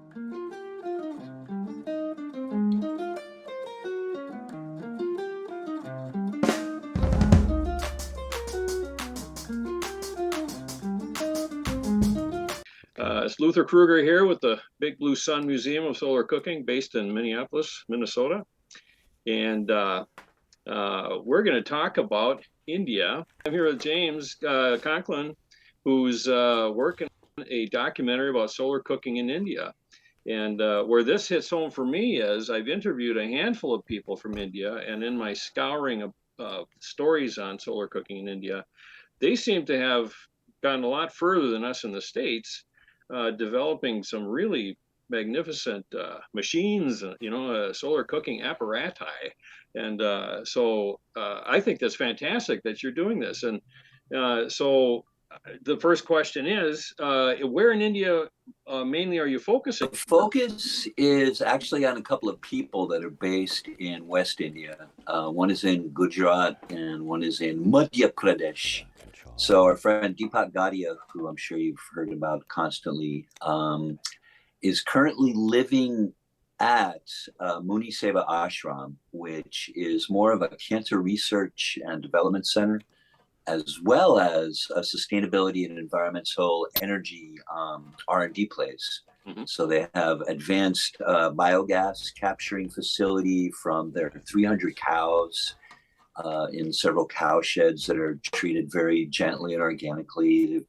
It's Luther Kruger here with the Big Blue Sun Museum of Solar Cooking based in Minneapolis, Minnesota. And we're going to talk about India. I'm here with James Conklin, who's working on a documentary about solar cooking in India. And where this hits home for me is I've interviewed a handful of people from India, and in my scouring of stories on solar cooking in India, they seem to have gone a lot further than us in the States, developing some really magnificent machines, solar cooking apparati. And so I think that's fantastic that you're doing this. And so the first question is, where in India mainly are you focusing? The focus is actually on a couple of people that are based in West India. One is in Gujarat and one is in Madhya Pradesh. So our friend Deepak Gadia, who I'm sure you've heard about constantly, is currently living at Muni Seva Ashram, which is more of a cancer research and development center, as well as a sustainability and environmental energy R&D place. Mm-hmm. So they have advanced biogas capturing facility from their 300 cows in several cow sheds that are treated very gently and organically.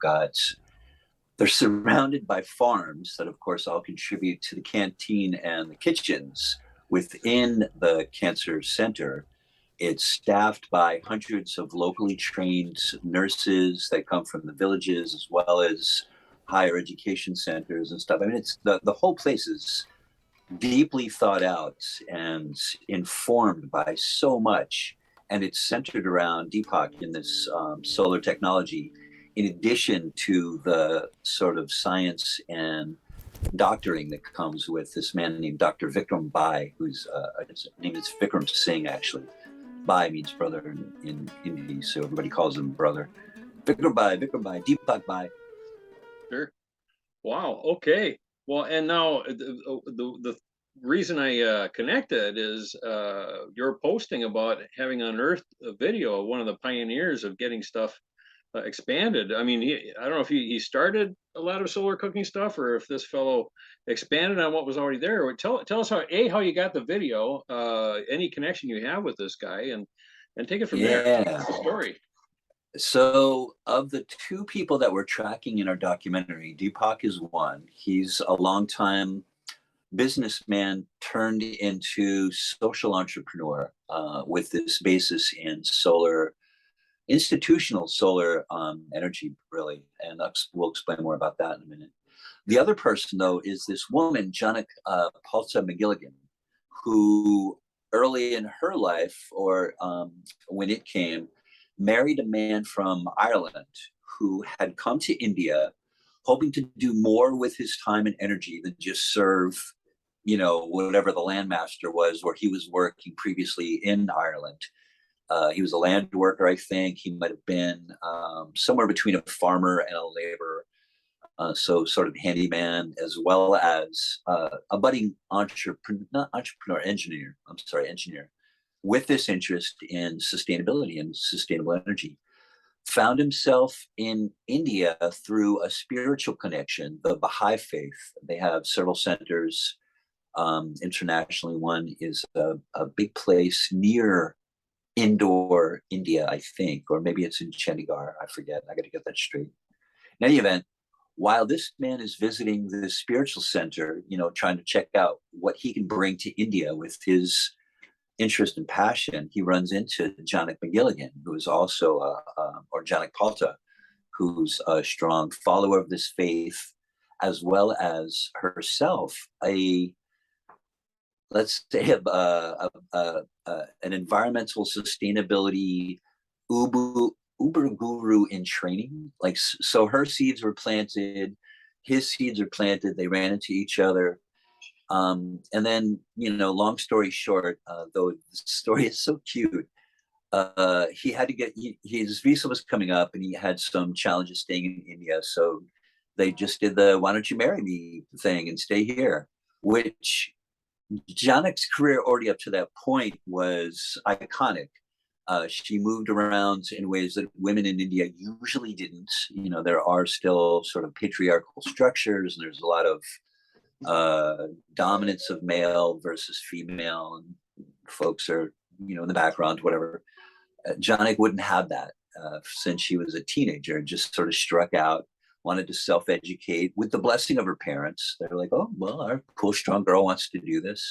They're surrounded by farms that, of course, all contribute to the canteen and the kitchens within the cancer center. It's staffed by hundreds of locally trained nurses that come from the villages, as well as higher education centers and stuff. I mean, it's the whole place is deeply thought out and informed by so much. And it's centered around Deepak in this solar technology, in addition to the sort of science and doctoring that comes with this man named Dr. Vikram Bai, whose his name is Vikram Singh, actually. Bai means brother in Hindi, so everybody calls him brother. Vikram Bai, Deepak Bai. Sure. Wow. Okay. Well, and now the reason I connected is you're posting about having unearthed a video of one of the pioneers of getting stuff expanded. I mean, I don't know if he started a lot of solar cooking stuff, or if this fellow expanded on what was already there. Tell us how you got the video, any connection you have with this guy, and take it from there. Tell the story. So of the two people that we're tracking in our documentary, Deepak is one. He's a longtime businessman turned into social entrepreneur with this basis in institutional solar energy, really. And we'll explain more about that in a minute. The other person, though, is this woman, Janak Palta McGilligan, who early in her life, or when it came, married a man from Ireland who had come to India hoping to do more with his time and energy than just serve, whatever the landmaster was where he was working previously in Ireland. He was a land worker, I think. He might have been somewhere between a farmer and a laborer. So sort of handyman, as well as a budding engineer, with this interest in sustainability and sustainable energy. Found himself in India through a spiritual connection, the Baha'i faith. They have several centers internationally. One is a big place near Indore, India, I think, or maybe it's in Chandigarh. I forget. I got to get that straight. In any event, while this man is visiting the spiritual center, trying to check out what he can bring to India with his interest and passion, he runs into Janak McGilligan, who is also, or Janak Palta, who's a strong follower of this faith, as well as herself, let's say an environmental sustainability uber guru in training. Like, so her seeds were planted, his seeds are planted, they ran into each other. And then, long story short, though the story is so cute, he had to get, his visa was coming up and he had some challenges staying in India. So they just did the "Why don't you marry me" thing and stay here, which Janek's career already up to that point was iconic. She moved around in ways that women in India usually didn't. There are still sort of patriarchal structures, and there's a lot of dominance of male versus female, and folks are, in the background, whatever. Janek wouldn't have that since she was a teenager, and just sort of struck out, wanted to self-educate with the blessing of her parents. They're like, oh, well, our cool, strong girl wants to do this.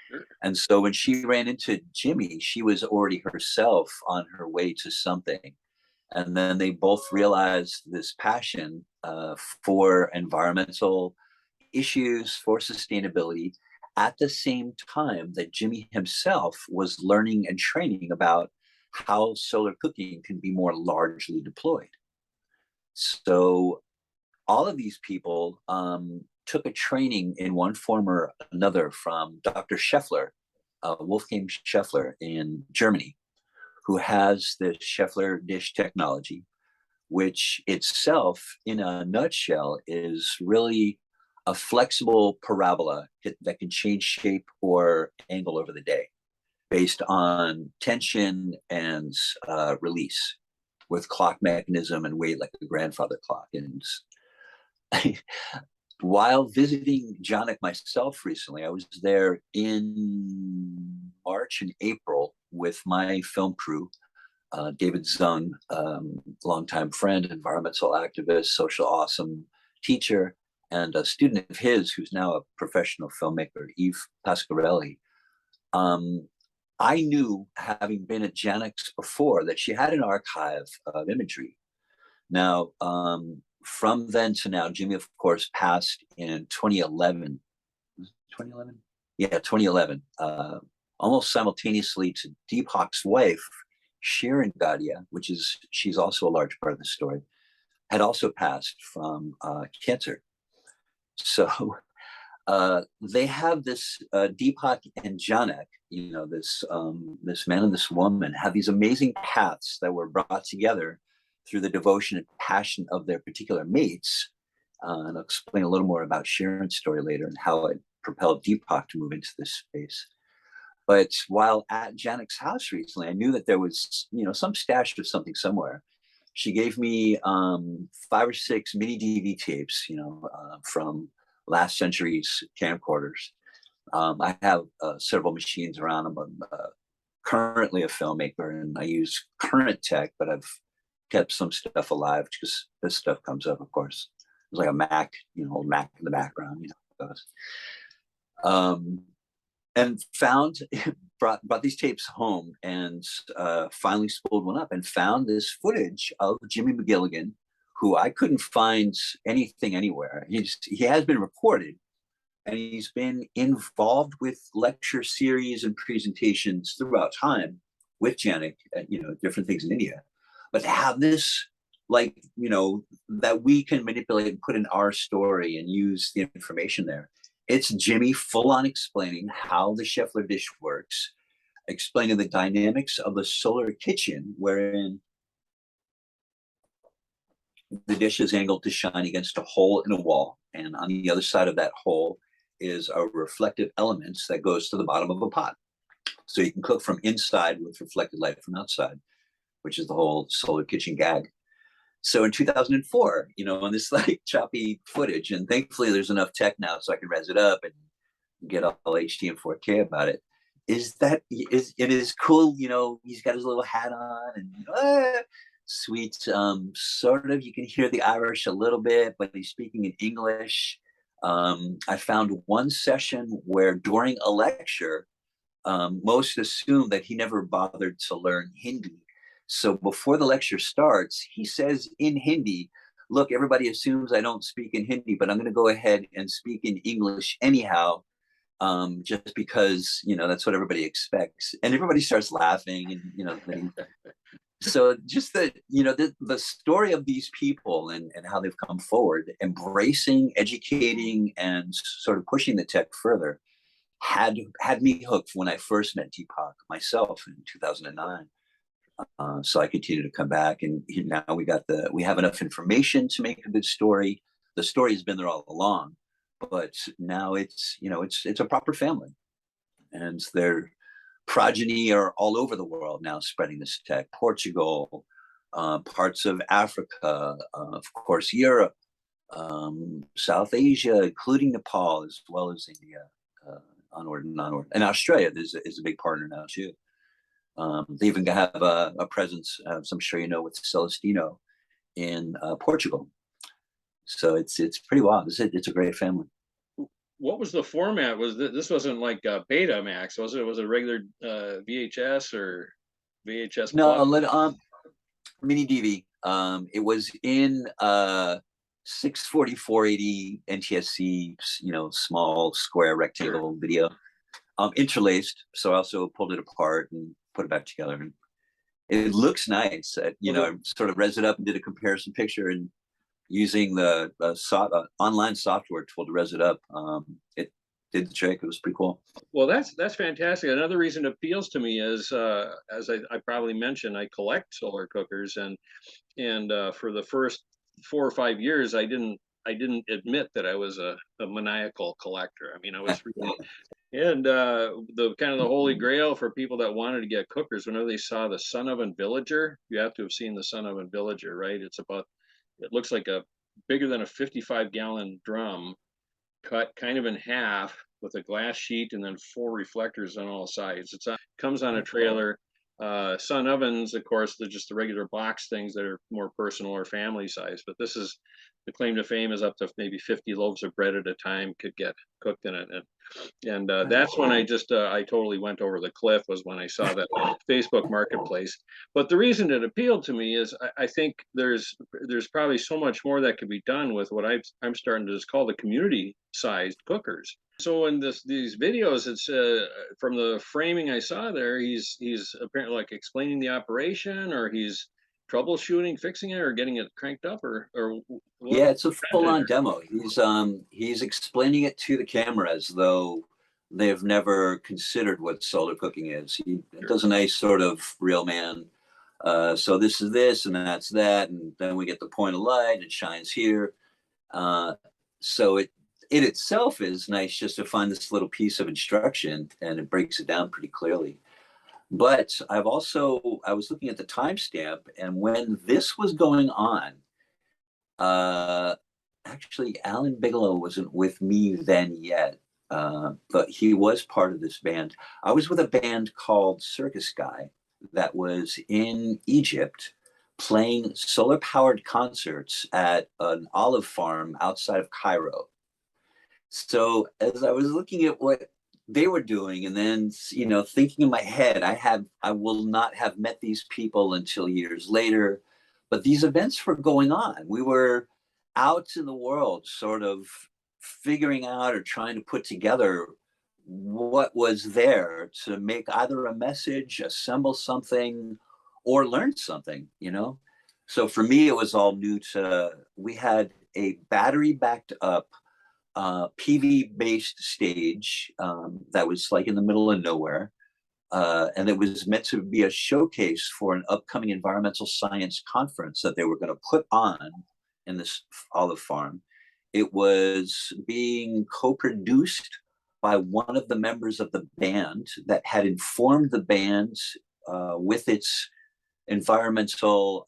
Sure. And so when she ran into Jimmy, she was already herself on her way to something. And then they both realized this passion for environmental issues, for sustainability, at the same time that Jimmy himself was learning and training about how solar cooking can be more largely deployed. So all of these people took a training in one form or another from Dr. Scheffler, Wolfgang Scheffler in Germany, who has the Scheffler dish technology, which itself, in a nutshell, is really a flexible parabola that can change shape or angle over the day based on tension and release, with clock mechanism and weight like a grandfather clock. And while visiting Janek myself recently, I was there in March and April with my film crew, David Zung, longtime friend, environmental activist, social awesome teacher, and a student of his who's now a professional filmmaker, Eve Pasquarelli. I knew, having been at Janek's before, that she had an archive of imagery. Now, from then to now, Jimmy, of course, passed in 2011. 2011? Yeah, 2011. Almost simultaneously to Deepak's wife, Sharon Gadia, she's also a large part of the story, had also passed from cancer. So they have this Deepak and Janek, this man and this woman, have these amazing paths that were brought together through the devotion and passion of their particular mates. And I'll explain a little more about Sharon's story later and how it propelled Deepak to move into this space. But while at Janek's house recently, I knew that there was, some stash of something somewhere. She gave me 5 or 6 mini DV tapes, from last century's camcorders. I have several machines around. I'm currently a filmmaker, and I use current tech, but I've kept some stuff alive because this stuff comes up, of course. There's like a Mac, old Mac in the background, and brought these tapes home, and finally spooled one up and found this footage of Jimmy McGilligan, who I couldn't find anything anywhere. He has been recorded, and he's been involved with lecture series and presentations throughout time with Janek, different things in India. But to have this, that we can manipulate and put in our story and use the information there. It's Jimmy full on explaining how the Scheffler dish works, explaining the dynamics of a solar kitchen, wherein the dish is angled to shine against a hole in a wall. And on the other side of that hole is a reflective element that goes to the bottom of a pot. So you can cook from inside with reflected light from outside, which is the whole solar kitchen gag. So in 2004, on this choppy footage, and thankfully there's enough tech now so I can res it up and get all HD and 4K about it. It is cool, he's got his little hat on and sweet, sort of, you can hear the Irish a little bit, but he's speaking in English. I found one session where during a lecture, most assume that he never bothered to learn Hindi. So before the lecture starts, he says in Hindi, look, everybody assumes I don't speak in Hindi, but I'm going to go ahead and speak in English anyhow, just because, that's what everybody expects. And everybody starts laughing and, so just the story of these people and how they've come forward, embracing, educating, and sort of pushing the tech further had me hooked when I first met Deepak myself in 2009. So I continue to come back, and now we have enough information to make a good story, the story has been there all along, but now it's, it's a proper family, and their progeny are all over the world now spreading this tech. Portugal, parts of Africa, of course, Europe, South Asia, including Nepal, as well as India, onward and onward. And Australia is a big partner now too. They even have a presence, as I'm sure you know, with Celestino in Portugal. So it's pretty wild. It's a great family. What was the format? This wasn't like Betamax, was it? Was it regular VHS or VHS No, Plus? mini DV. It was in 640/480 NTSC, small square rectangle video, interlaced. So I also pulled it apart and put it back together, and it looks nice. I sort of res it up and did a comparison picture, and using the online software tool to res it up, it did the trick. It was pretty cool. Well, that's fantastic. Another reason it appeals to me is, as I probably mentioned, I collect solar cookers, and for the first 4 or 5 years, I didn't admit that I was a maniacal collector. I mean, I was really, and the kind of the holy grail for people that wanted to get cookers, whenever they saw the Sun Oven Villager, you have to have seen the Sun Oven Villager, right? It looks like a bigger than a 55-gallon drum, cut kind of in half with a glass sheet and then 4 reflectors on all sides. Comes on a trailer. Sun ovens, of course, they're just the regular box things that are more personal or family size. But this is, the claim to fame is up to maybe 50 loaves of bread at a time could get cooked in it. And that's when I totally went over the cliff, was when I saw that Facebook Marketplace. But the reason it appealed to me is I think there's probably so much more that could be done with what I'm starting to just call the community-sized cookers. So in these videos, it's from the framing I saw there, he's apparently like explaining the operation, or he's troubleshooting, fixing it, or getting it cranked up, or yeah, it's a full-on demo. He's explaining it to the camera as though they've never considered what solar cooking is. He does a nice sort of real man. So this is this, and that's that, and then we get the point of light. It shines here. So it itself is nice just to find this little piece of instruction, and it breaks it down pretty clearly. But I was looking at the timestamp, and when this was going on, actually, Alan Bigelow wasn't with me then yet, but he was part of this band. I was with a band called Circus Guy that was in Egypt playing solar-powered concerts at an olive farm outside of Cairo. So as I was looking at what they were doing, and then thinking in my head, I will not have met these people until years later, but these events were going on. We were out in the world, sort of figuring out or trying to put together what was there to make either a message, assemble something, or learn something. So for me, it was all new. We had a battery backed up PV based stage that was like in the middle of nowhere. And it was meant to be a showcase for an upcoming environmental science conference that they were going to put on in this olive farm. It was being co-produced by one of the members of the band that had informed the band with its environmental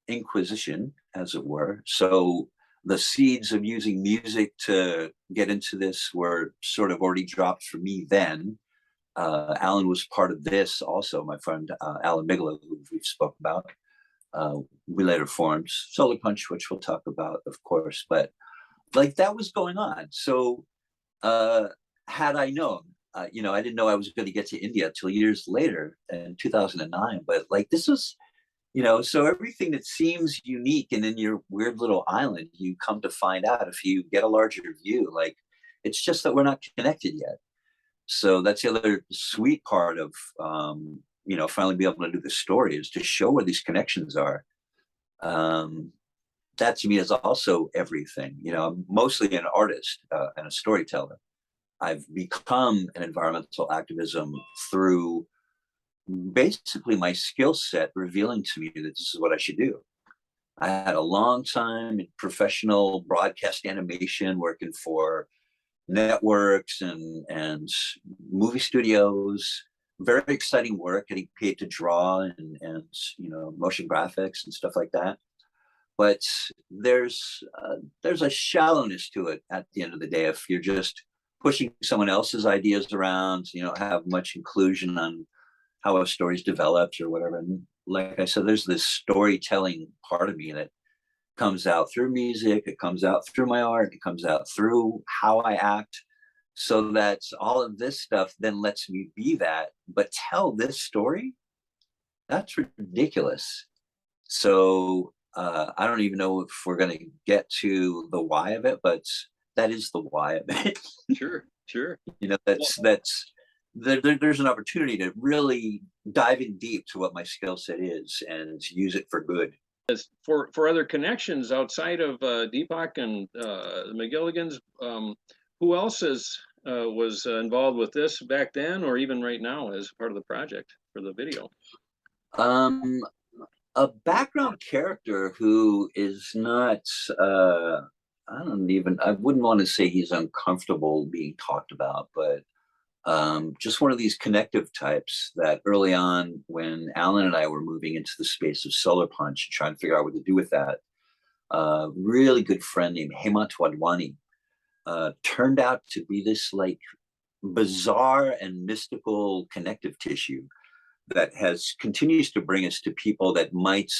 inquisition, as it were. So the seeds of using music to get into this were sort of already dropped for me then. Alan was part of this also, my friend Alan Bigelow, who we've spoken about. We later formed Solar Punch, which we'll talk about, of course, but like that was going on. So had I known, I didn't know I was going to get to India till years later in 2009, but like this was, so everything that seems unique and in your weird little island, you come to find out if you get a larger view, like it's just that we're not connected yet. So that's the other sweet part of, finally be able to do the story, is to show where these connections are. That to me is also everything. I'm mostly an artist and a storyteller. I've become an environmental activism through basically my skill set revealing to me that this is what I should do. I had a long time in professional broadcast animation, working for networks and movie studios. Very exciting work, getting paid to draw and motion graphics and stuff like that. But there's a shallowness to it at the end of the day. If you're just pushing someone else's ideas around, you don't have much inclusion on how a story's developed or whatever. And like I said, there's this storytelling part of me that comes out through music, it comes out through my art, it comes out through how I act. So that all of this stuff then lets me be that, but tell this story, that's ridiculous. So I don't even know if we're going to get to the why of it, but that is the why of it. Sure, sure. There's an opportunity to really dive in deep to what my skill set is and use it for good. As for other connections outside of Deepak and the McGilligans, who else was involved with this back then, or even right now as part of the project for the video? Um, a background character who is not, I wouldn't want to say he's uncomfortable being talked about, but just one of these connective types that early on, when Alan and I were moving into the space of Solar Punch and trying to figure out what to do with that, really good friend named Hemant Wadhwani turned out to be this like bizarre and mystical connective tissue that continues to bring us to people that might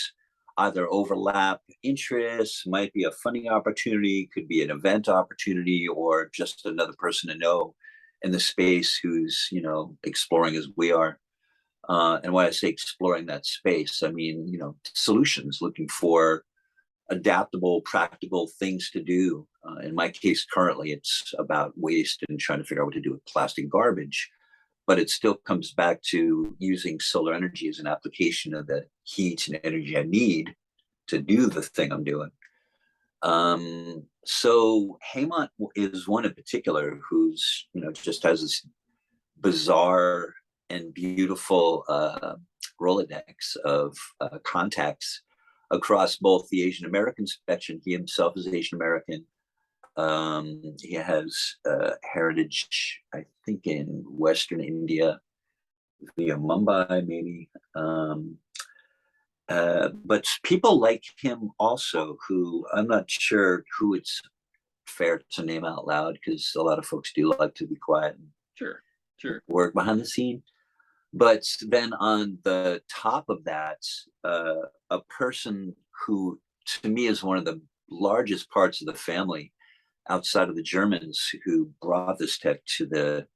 either overlap interests, might be a funding opportunity, could be an event opportunity, or just another person to know in the space who's exploring as we are. And when I say exploring that space, I mean solutions, looking for adaptable, practical things to do. In my case, currently, it's about waste and trying to figure out what to do with plastic garbage. But it still comes back to using solar energy as an application of the heat and energy I need to do the thing I'm doing. So Hemant is one in particular who's, just has this bizarre and beautiful Rolodex of contacts across both the Asian American spectrum. He himself is Asian American. He has heritage, I think, in Western India, via Mumbai, maybe. But people like him also, who I'm not sure who it's fair to name out loud, because a lot of folks do like to be quiet and Sure. work behind the scene. But then on the top of that, a person who to me is one of the largest parts of the family outside of the Germans who brought this tech to the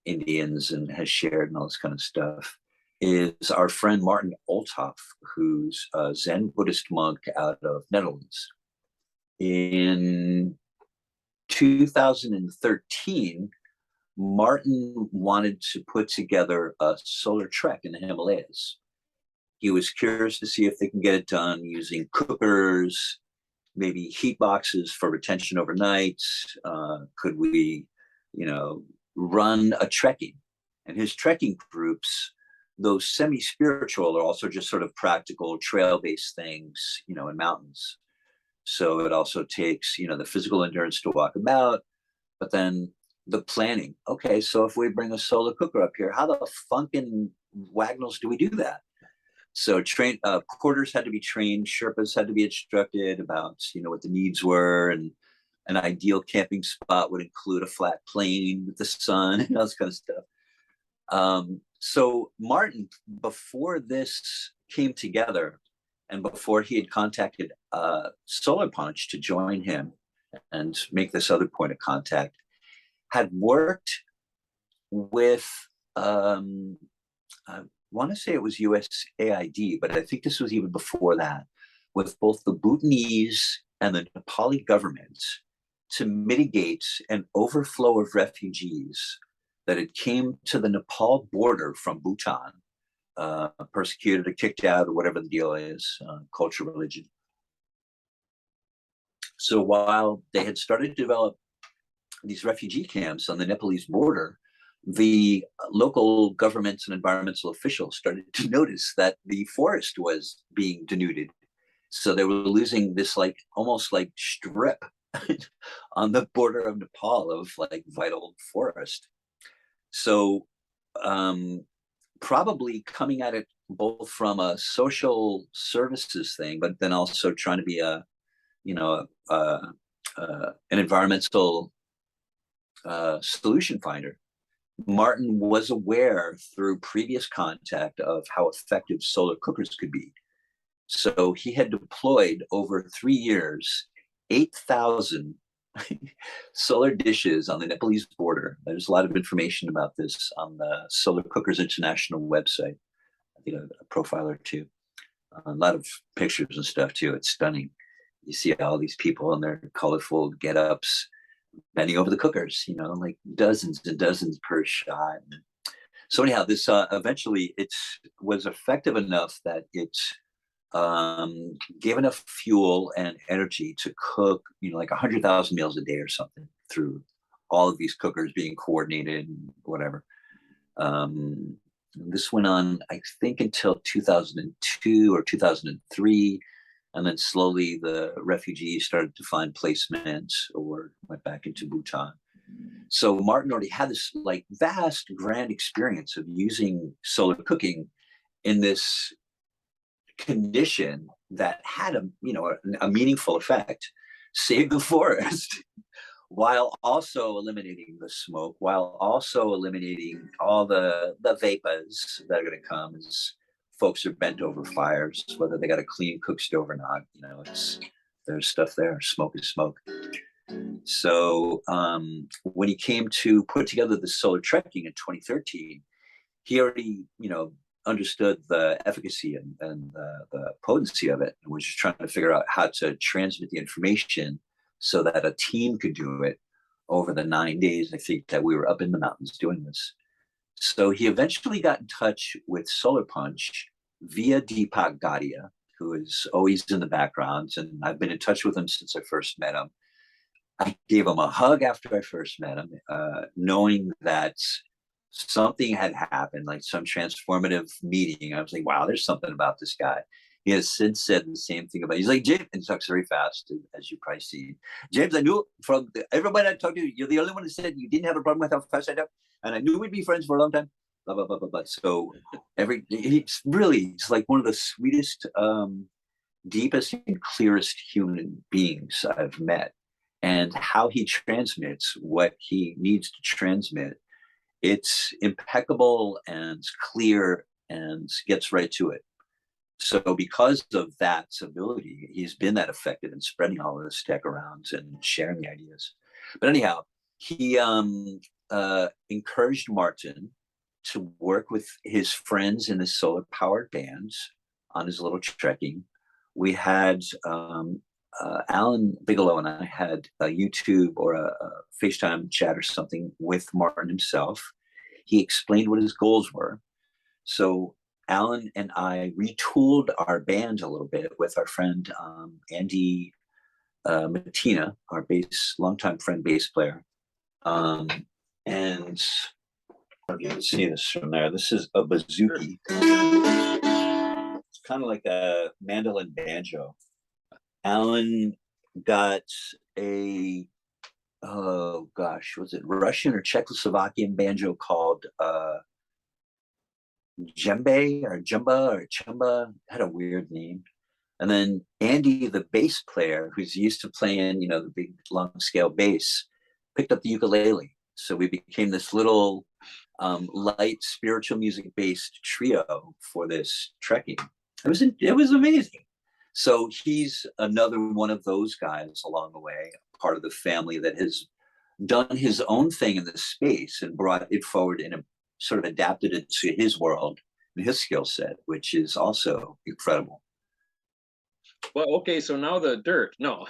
Indians and has shared and all this kind of stuff, is our friend Martin Olthoff, who's a Zen Buddhist monk out of Netherlands. In 2013, Martin wanted to put together a solar trek in the Himalayas. He was curious to see if they can get it done using cookers, maybe heat boxes for retention overnight. Could we, run a trekking? And his trekking groups, those semi-spiritual, are also just sort of practical trail-based things, in mountains. So it also takes, the physical endurance to walk about, but then the planning. Okay, so if we bring a solar cooker up here, how the funkin' wagnalls do we do that? So quarters had to be trained, Sherpas had to be instructed about, what the needs were, and an ideal camping spot would include a flat plain with the sun and all this kind of stuff. So Martin, before this came together, and before he had contacted Solar Punch to join him and make this other point of contact, had worked with, I want to say it was USAID, but I think this was even before that, with both the Bhutanese and the Nepali governments to mitigate an overflow of refugees that had came to the Nepal border from Bhutan, persecuted or kicked out or whatever the deal is, culture, religion. So while they had started to develop these refugee camps on the Nepalese border, the local governments and environmental officials started to notice that the forest was being denuded So they were losing this like almost like strip on the border of Nepal of like vital forest. So um, probably coming at it both from a social services thing, but then also trying to be a, you know, an environmental solution finder. Martin was aware through previous contact of how effective solar cookers could be. So he had deployed over 3 years 8,000 solar dishes on the Nepalese border. There's a lot of information about this on the Solar Cookers International website. I think a profile or two. A lot of pictures and stuff too. It's stunning. You see all these people in their colorful get-ups bending over the cookers, like dozens and dozens per shot. So anyhow, this eventually it was effective enough that it gave enough fuel and energy to cook, like 100,000 meals a day or something through all of these cookers being coordinated and whatever. This went on, I think, until 2002 or 2003. And then slowly the refugees started to find placement or went back into Bhutan. So Martin already had this like vast, grand experience of using solar cooking in this condition that had a meaningful effect, save the forest, while also eliminating the smoke, while also eliminating all the vapors that are going to come as folks are bent over fires, whether they got a clean cook stove or not. There's stuff there. Smoke is smoke. So when he came to put together the solar trekking in 2013, he already understood the efficacy and the potency of it, and was just trying to figure out how to transmit the information so that a team could do it over the 9 days, I think, that we were up in the mountains doing this. So he eventually got in touch with Solar Punch via Deepak Gadia, who is always in the background, and I've been in touch with him since I first met him. I gave him a hug after I first met him, knowing that something had happened, like some transformative meeting. I was like, wow, there's something about this guy. He has since said the same thing about, he's like, James, and he talks very fast, as you probably see. James, I knew from everybody I talked to, you're the only one who said you didn't have a problem with how fast I talk. And I knew we'd be friends for a long time. Blah, blah, blah, blah, blah. So he's like one of the sweetest, deepest and clearest human beings I've met. And how he transmits what he needs to transmit, it's impeccable and clear and gets right to it. So because of that ability, he's been that effective in spreading all of this tech around and sharing the ideas. But anyhow, he encouraged Martin to work with his friends in the solar powered bands on his little trekking. We had Alan Bigelow and I had a YouTube or a FaceTime chat or something with Martin himself. He explained what his goals were. So Alan and I retooled our band a little bit with our friend Andy Mattina, our longtime friend bass player. And you can see this from there. This is a bouzouki. It's kind of like a mandolin banjo. Alan got a, oh gosh, was it Russian or Czechoslovakian banjo called djembe or jumba or chumba, had a weird name. And then Andy, the bass player, who's used to playing, the big long scale bass, picked up the ukulele. So we became this little light spiritual music based trio for this trekking. It was amazing. So he's another one of those guys along the way, part of the family that has done his own thing in this space and brought it forward and sort of adapted it to his world and his skill set, which is also incredible. Well, okay, so now the dirt. No.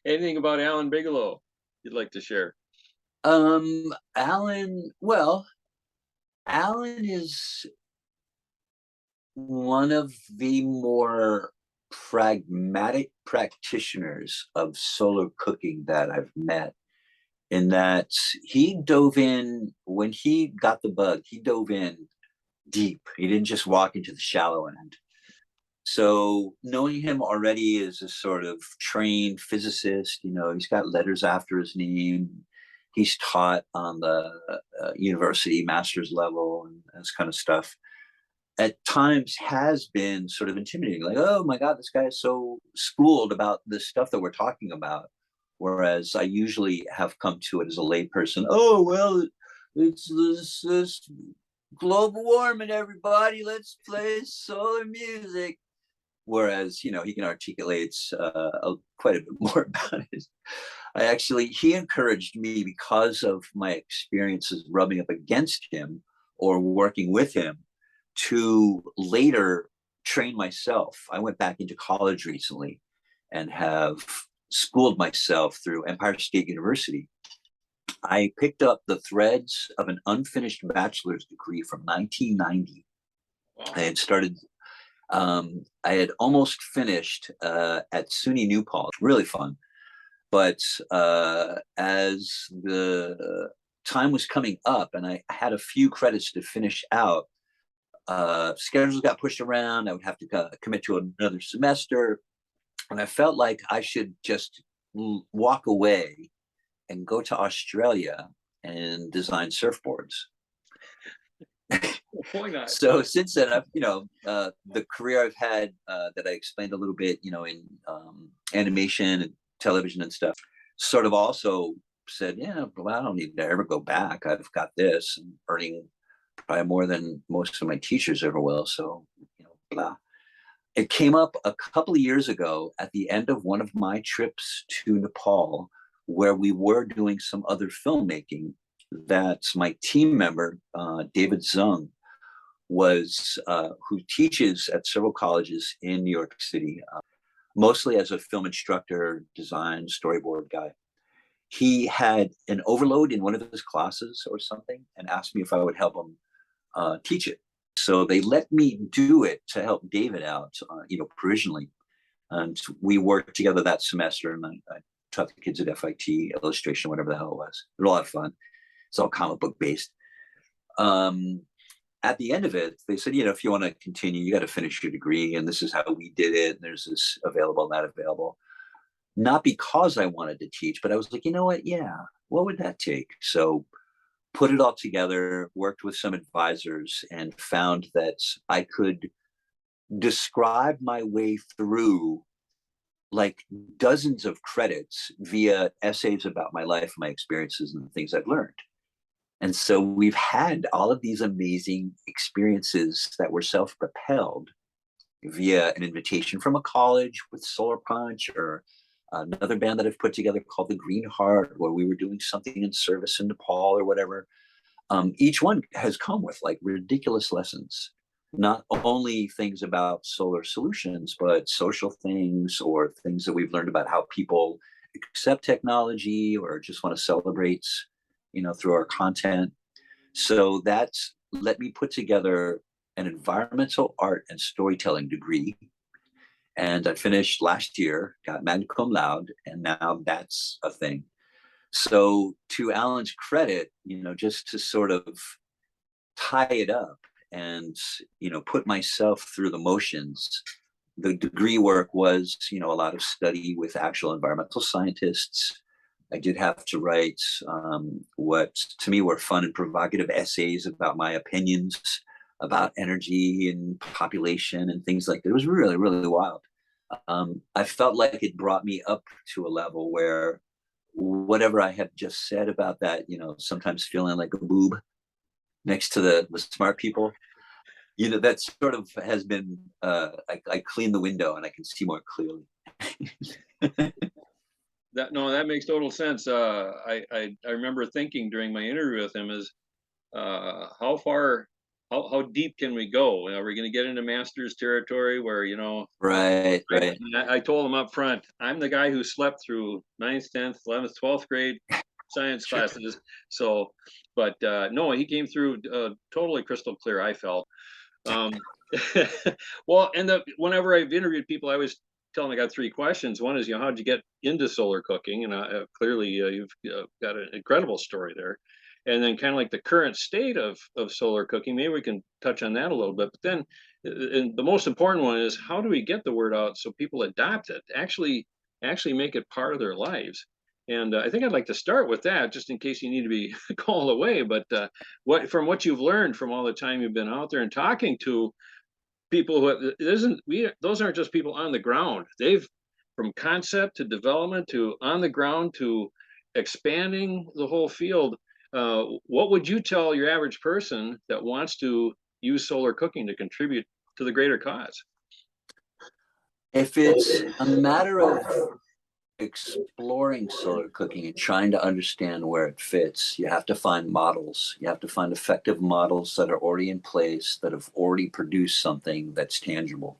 Anything about Alan Bigelow you'd like to share? Alan is one of the more pragmatic practitioners of solar cooking that I've met, in that he dove in when he got the bug. He dove in deep. He didn't just walk into the shallow end. So knowing him already as a sort of trained physicist, he's got letters after his name. He's taught on the university master's level and this kind of stuff. At times has been sort of intimidating, like, oh my God, this guy is so schooled about this stuff that we're talking about. Whereas I usually have come to it as a layperson. Oh, well, it's this global warming, everybody. Let's play solar music. Whereas, he can articulate quite a bit more about it. He encouraged me because of my experiences rubbing up against him or working with him to later train myself. I went back into college recently and have schooled myself through Empire State University. I picked up the threads of an unfinished bachelor's degree from 1990. Wow. I had started I had almost finished at SUNY New Paltz, really fun. But as the time was coming up and I had a few credits to finish out, schedules got pushed around. I would have to commit to another semester. And I felt like I should just walk away and go to Australia and design surfboards. Why not? So since then, I've the career I've had that I explained a little bit, in animation and television and stuff, sort of also said, yeah, well, I don't need to ever go back. I've got this, and earning probably more than most of my teachers ever will. So blah. It came up a couple of years ago at the end of one of my trips to Nepal, where we were doing some other filmmaking. That my team member, David Zung, who teaches at several colleges in New York City, mostly as a film instructor, design, storyboard guy. He had an overload in one of his classes or something and asked me if I would help him teach it. So they let me do it to help David out, provisionally. And we worked together that semester, and I taught the kids at FIT, illustration, whatever the hell it was. It was a lot of fun. It's all comic book based. At the end of it, they said, if you want to continue, you got to finish your degree. And this is how we did it. And there's this available, not available. Not because I wanted to teach, but I was like, you know what? Yeah, what would that take? So put it all together, worked with some advisors, and found that I could describe my way through like dozens of credits via essays about my life, my experiences, and the things I've learned. And so we've had all of these amazing experiences that were self-propelled via an invitation from a college with Solar Punch, or another band that I've put together called the Green Heart, where we were doing something in service in Nepal or whatever. Each one has come with like ridiculous lessons, not only things about solar solutions, but social things or things that we've learned about how people accept technology or just want to celebrate, through our content. So that's let me put together an environmental art and storytelling degree. And I finished last year, got magna cum laude, and now that's a thing. So to Alan's credit, just to sort of tie it up and, put myself through the motions, the degree work was, a lot of study with actual environmental scientists. I did have to write what to me were fun and provocative essays about my opinions about energy and population and things like that. It was really, really wild. I felt like it brought me up to a level where whatever I have just said about that, sometimes feeling like a boob next to the smart people, that sort of has been, I clean the window and I can see more clearly. That makes total sense. I remember thinking during my interview with him is how deep can we go? Are we going to get into master's territory where Right. I told him up front, I'm the guy who slept through 9th, 10th, 11th, 12th grade science classes. So, but no, he came through totally crystal clear, I felt. Well, and whenever I've interviewed people, I always tell them I got 3 questions. One is, how'd you get into solar cooking? And clearly you've got an incredible story there. And then kind of like the current state of solar cooking, maybe we can touch on that a little bit. But then And the most important one is how do we get the word out so people adopt it, actually make it part of their lives. And I think I'd like to start with that, just in case you need to be called away. But what from what you've learned from all the time you've been out there and talking to people who it isn't we those aren't just people on the ground. They've from concept to development to on the ground to expanding the whole field. What would you tell your average person that wants to use solar cooking to contribute to the greater cause? If it's a matter of exploring solar cooking and trying to understand where it fits, you have to find models. You have to find effective models that are already in place, that have already produced something that's tangible.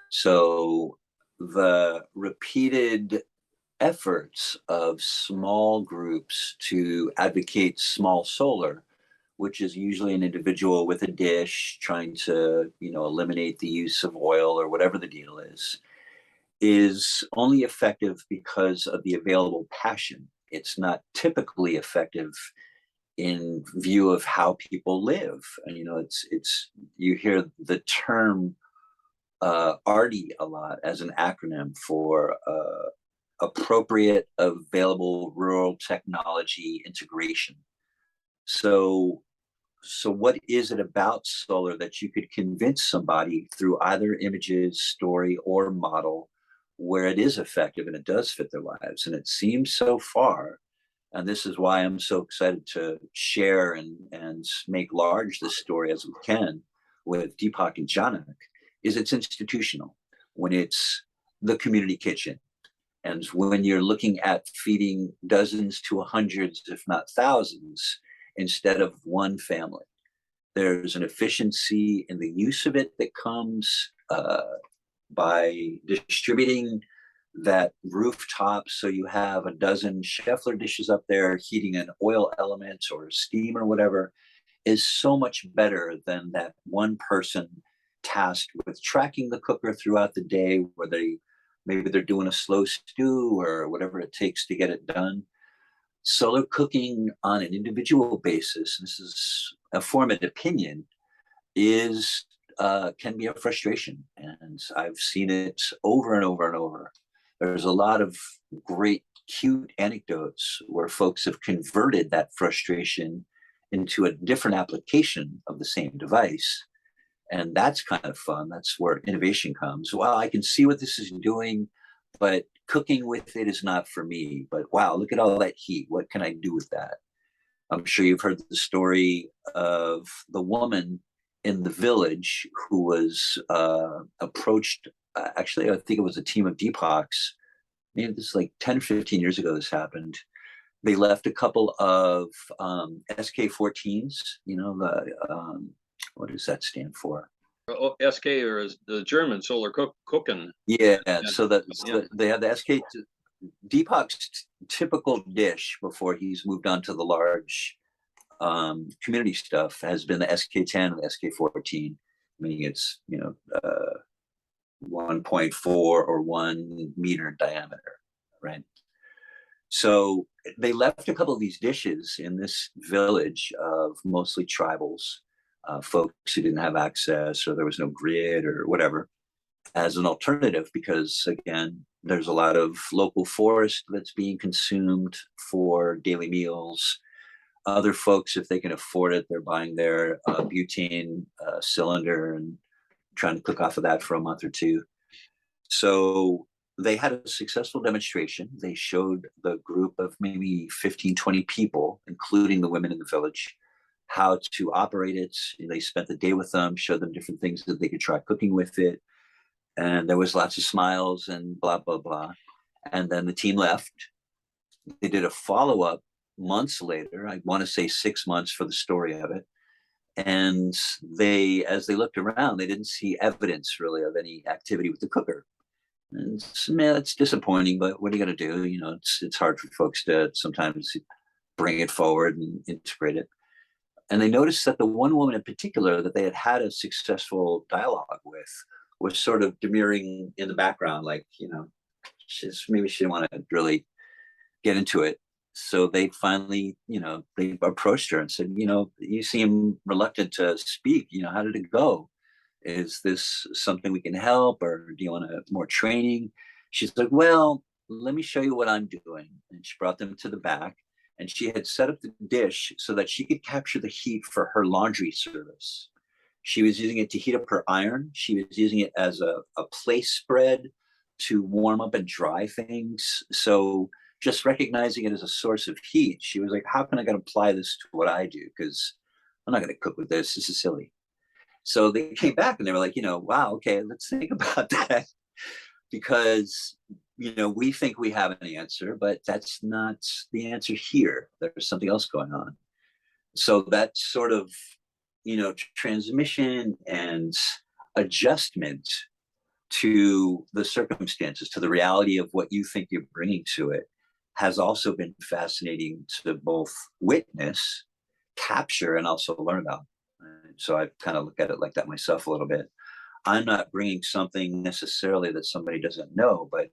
So the repeated efforts of small groups to advocate small solar, which is usually an individual with a dish trying to, eliminate the use of oil or whatever the deal is only effective because of the available passion. It's not typically effective in view of how people live. And it's you hear the term ARDI a lot as an acronym for appropriate available rural technology integration. So so what is it about solar that you could convince somebody through either images, story, or model where it is effective and it does fit their lives? And it seems so far, and this is why I'm so excited to share and make large this story as we can with Deepak and Janak, is it's institutional. When it's the community kitchen, and when you're looking at feeding dozens to hundreds, if not thousands, instead of one family, there's an efficiency in the use of it that comes by distributing that rooftop. So you have a dozen Scheffler dishes up there heating an oil element or steam or whatever, is so much better than that one person tasked with tracking the cooker throughout the day, where maybe they're doing a slow stew or whatever it takes to get it done. Solar cooking on an individual basis, this is a formed opinion, is can be a frustration, and I've seen it over and over and over. There's a lot of great, cute anecdotes where folks have converted that frustration into a different application of the same device, and that's kind of fun. That's where innovation comes. Well, I can see what this is doing, but cooking with it is not for me. But wow, look at all that heat. What can I do with that? I'm sure you've heard the story of the woman in the village who was approached. Actually, I think it was a team of Deepoks. Maybe this is like 10 or 15 years ago this happened. They left a couple of SK14s, what does that stand for? SK, or is the German solar cooking? Yeah, Yeah, so that yeah. they have the SK. Deepak's typical dish before he's moved on to the large community stuff has been the SK10 and the SK14, meaning it's 1.4 or 1 meter diameter, right? So they left a couple of these dishes in this village of mostly tribals, folks who didn't have access or there was no grid or whatever, as an alternative, because again, there's a lot of local forest that's being consumed for daily meals. Other folks, if they can afford it, they're buying their butane cylinder and trying to cook off of that for a month or two. So they had a successful demonstration. They showed the group of maybe 15, 20 people, including the women in the village, how to operate it. They spent the day with them, showed them different things that they could try cooking with it. And there was lots of smiles and blah, blah, blah. And then the team left. They did a follow-up months later. I want to say 6 months for the story of it. And as they looked around, they didn't see evidence really of any activity with the cooker. And it's disappointing, but what are you going to do? It's hard for folks to sometimes bring it forward and integrate it. And they noticed that the one woman in particular that they had had a successful dialogue with was sort of demurring in the background, like, maybe she didn't want to really get into it. So they finally, they approached her and said, you seem reluctant to speak. How did it go? Is this something we can help, or do you want more training? She's like, well, let me show you what I'm doing. And she brought them to the back, and she had set up the dish so that she could capture the heat for her laundry service. She was using it to heat up her iron. She was using it as a place spread to warm up and dry things. So just recognizing it as a source of heat, she was like, how can I going to apply this to what I do? Because I'm not going to cook with this. This is silly. So they came back and they were like, wow, okay, let's think about that. Because, we think we have an answer, but that's not the answer here. There's something else going on. So that sort of, transmission and adjustment to the circumstances, to the reality of what you think you're bringing to it, has also been fascinating to both witness, capture, and also learn about. So I kind of look at it like that myself a little bit. I'm not bringing something necessarily that somebody doesn't know, but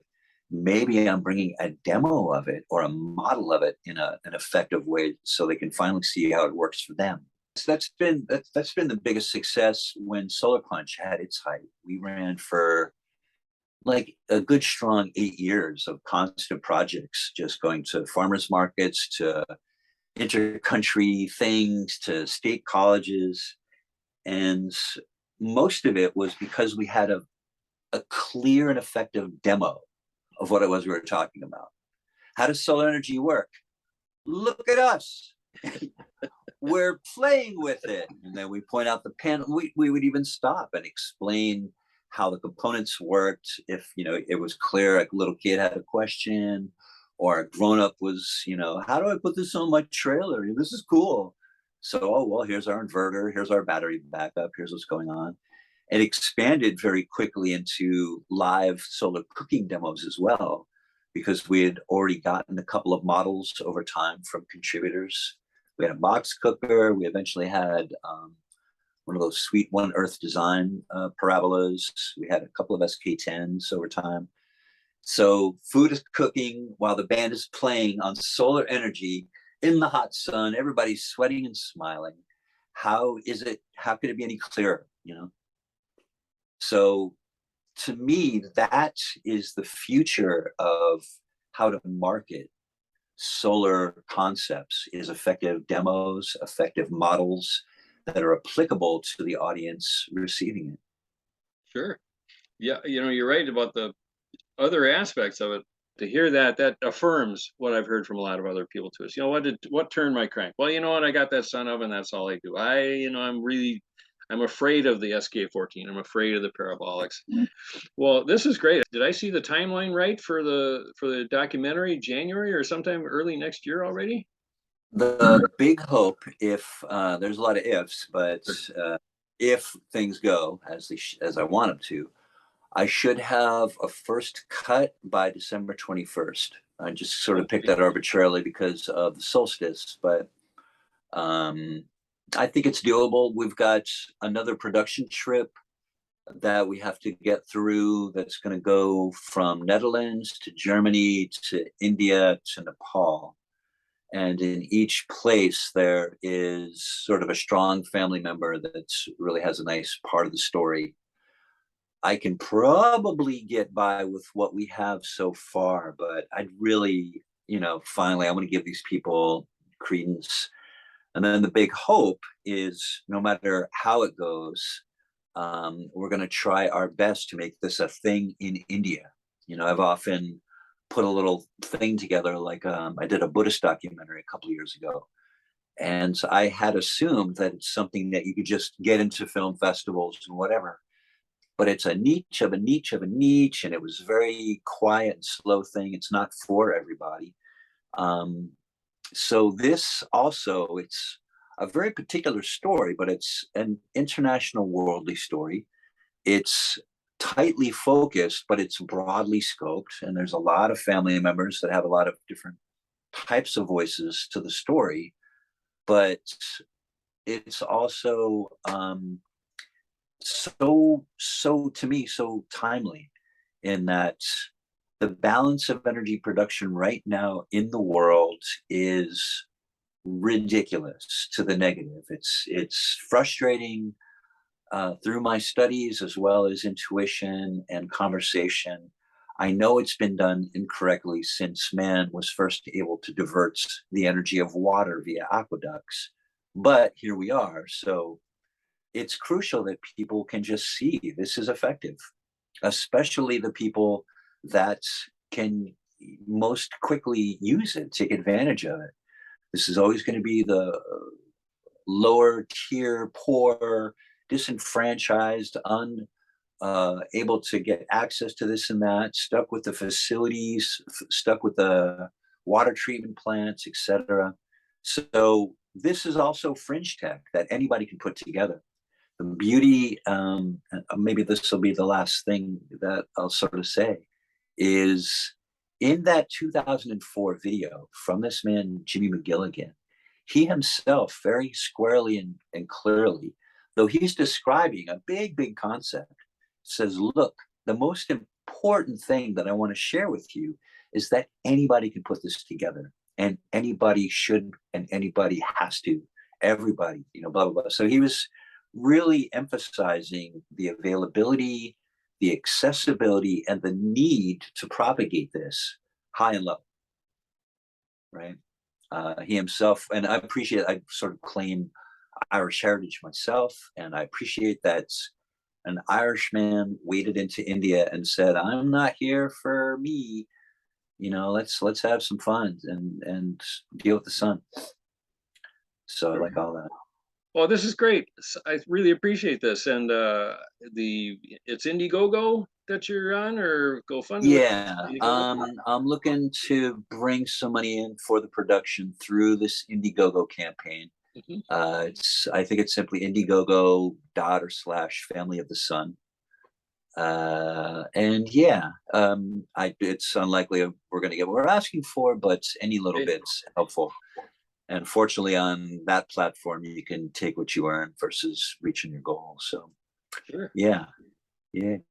maybe I'm bringing a demo of it or a model of it in an effective way so they can finally see how it works for them. So that's been the biggest success when Solar Punch had its height. We ran for like a good strong 8 years of constant projects, just going to farmers markets, to intercountry things, to state colleges. And most of it was because we had a clear and effective demo of what it was we were talking about. How does solar energy work? Look at us. We're playing with it. And then we point out the panel. We would even stop and explain how the components worked. If, it was clear, a little kid had a question, or a grown-up was, how do I put this on my trailer? This is cool. So, oh, well, here's our inverter. Here's our battery backup. Here's what's going on. It expanded very quickly into live solar cooking demos as well, because we had already gotten a couple of models over time from contributors. We had a box cooker. We eventually had one of those sweet One Earth design parabolas. We had a couple of SK10s over time. So food is cooking while the band is playing on solar energy in the hot sun. Everybody's sweating and smiling. How could it be any clearer, So to me, that is the future of how to market solar concepts, is effective demos, effective models that are applicable to the audience receiving it. Sure. Yeah, you're right about the other aspects of it. To hear that affirms what I've heard from a lot of other people too. Is, what turned my crank? Well, you know what? I got that sun oven. That's all I do. I'm afraid of the SK14. I'm afraid of the parabolics. Well, this is great. Did I see the timeline right for the documentary? January or sometime early next year already? The big hope, if there's a lot of ifs, but if things go as I want them to, I should have a first cut by December 21st. I just sort of picked that arbitrarily because of the solstice, but I think it's doable. We've got another production trip that we have to get through that's going to go from Netherlands to Germany to India to Nepal. And in each place, there is sort of a strong family member that really has a nice part of the story. I can probably get by with what we have so far, but I'd really, finally, I want to give these people credence. And then the big hope is, no matter how it goes, we're going to try our best to make this a thing in India. I've often put a little thing together, like I did a Buddhist documentary a couple of years ago. And so I had assumed that it's something that you could just get into film festivals and whatever. But it's a niche of a niche of a niche, and it was a very quiet and slow thing. It's not for everybody. So this also, it's a very particular story, but it's an international worldly story. It's tightly focused, but it's broadly scoped. And there's a lot of family members that have a lot of different types of voices to the story. But it's also so to me, so timely, in that the balance of energy production right now in the world is ridiculous to the negative. It's frustrating. through my studies as well as intuition and conversation, I know it's been done incorrectly since man was first able to divert the energy of water via aqueducts. But here we are. So it's crucial that people can just see this is effective, especially the people that can most quickly use it, take advantage of it. This is always going to be the lower tier, poor, disenfranchised, able to get access to this and that, stuck with the facilities, stuck with the water treatment plants, etc. So this is also fringe tech that anybody can put together. The beauty, maybe this will be the last thing that I'll sort of say, is in that 2004 video from this man, Jimmy McGilligan, he himself very squarely and clearly, though he's describing a big concept, says, look, the most important thing that I want to share with you is that anybody can put this together, and anybody should, and anybody has to, everybody, blah, blah, blah. So he was really emphasizing the availability, the accessibility, and the need to propagate this high and low, right? He himself, and I appreciate, I sort of claim Irish heritage myself, and I appreciate that an Irishman waded into India and said, I'm not here for me, let's have some fun and deal with the sun. So I like all that. Well, this is great. I really appreciate this. And it's Indiegogo that you're on, or GoFundMe? Yeah, I'm looking to bring some money in for the production through this Indiegogo campaign. Mhm. I think it's simply Indiegogo /Family of the Sun. And yeah, it's unlikely we're going to get what we're asking for, but any little bit's helpful. And fortunately, on that platform, you can take what you earn versus reaching your goal. So, Sure. Yeah,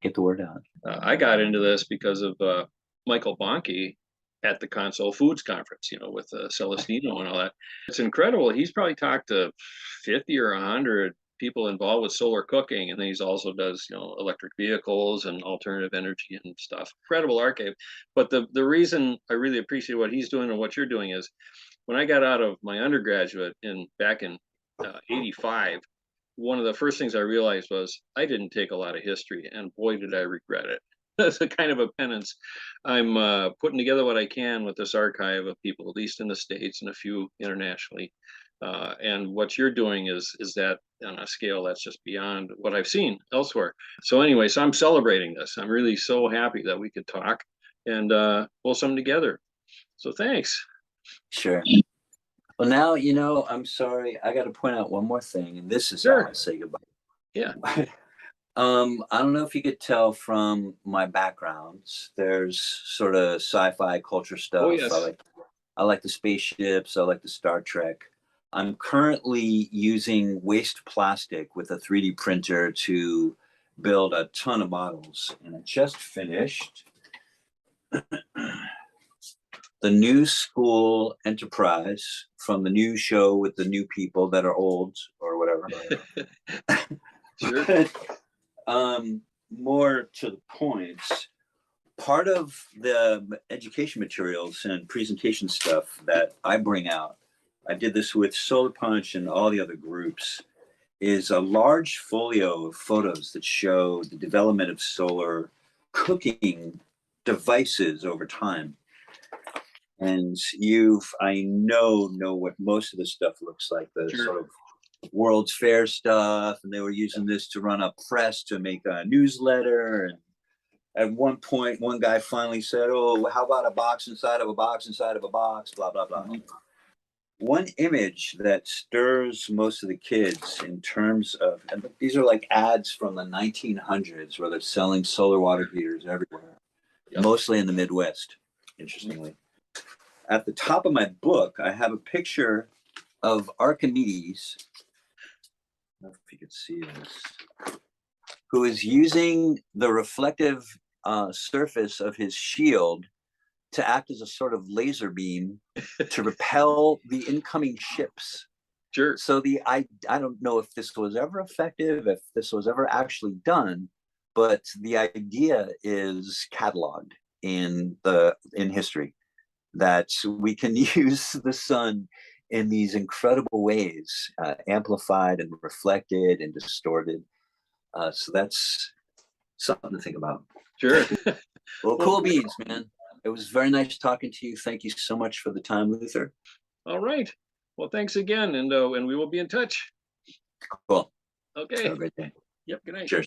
get the word out. I got into this because of Michael Bonke at the Console Foods Conference, with Celestino and all that. It's incredible. He's probably talked to 50 or 100 people involved with solar cooking, and then he's also does electric vehicles and alternative energy and stuff. Incredible archive. But the reason I really appreciate what he's doing and what you're doing is, when I got out of my undergraduate back in '85, one of the first things I realized was I didn't take a lot of history, and boy, did I regret it. That's a kind of a penance. I'm putting together what I can with this archive of people, at least in the States and a few internationally. And what you're doing is that on a scale that's just beyond what I've seen elsewhere. So anyway, so I'm celebrating this. I'm really so happy that we could talk and pull something together. So thanks. Sure. Well, now, I'm sorry. I got to point out one more thing, and this is Sure. how I say goodbye. Yeah. I don't know if you could tell from my backgrounds. There's sort of sci-fi culture stuff. Oh, yes. I like the spaceships. I like the Star Trek. I'm currently using waste plastic with a 3D printer to build a ton of models, and I just finished the new school Enterprise from the new show with the new people that are old or whatever. Sure. But, more to the point, part of the education materials and presentation stuff that I bring out, I did this with Solar Punch and all the other groups, is a large folio of photos that show the development of solar cooking devices over time. And I know what most of the stuff looks like, the Sure. sort of World's Fair stuff, and they were using this to run a press to make a newsletter. And at one point, one guy finally said, "Oh, how about a box inside of a box inside of a box?" Blah blah blah. Mm-hmm. One image that stirs most of the kids in terms of, and these are like ads from the 1900s where they're selling solar water heaters everywhere, mostly in the Midwest, interestingly. At the top of my book, I have a picture of Archimedes. I don't know if you could see this, who is using the reflective surface of his shield to act as a sort of laser beam to repel the incoming ships. Sure. So I don't know if this was ever effective, if this was ever actually done, but the idea is cataloged in history, that we can use the sun in these incredible ways, amplified and reflected and distorted. So that's something to think about. Sure. Well, Well, cool beans, man. It was very nice talking to you. Thank you so much for the time, Luther. all right. Well, thanks again, and we will be in touch. Cool. Have Okay. a great day. Yep. Good night. Cheers.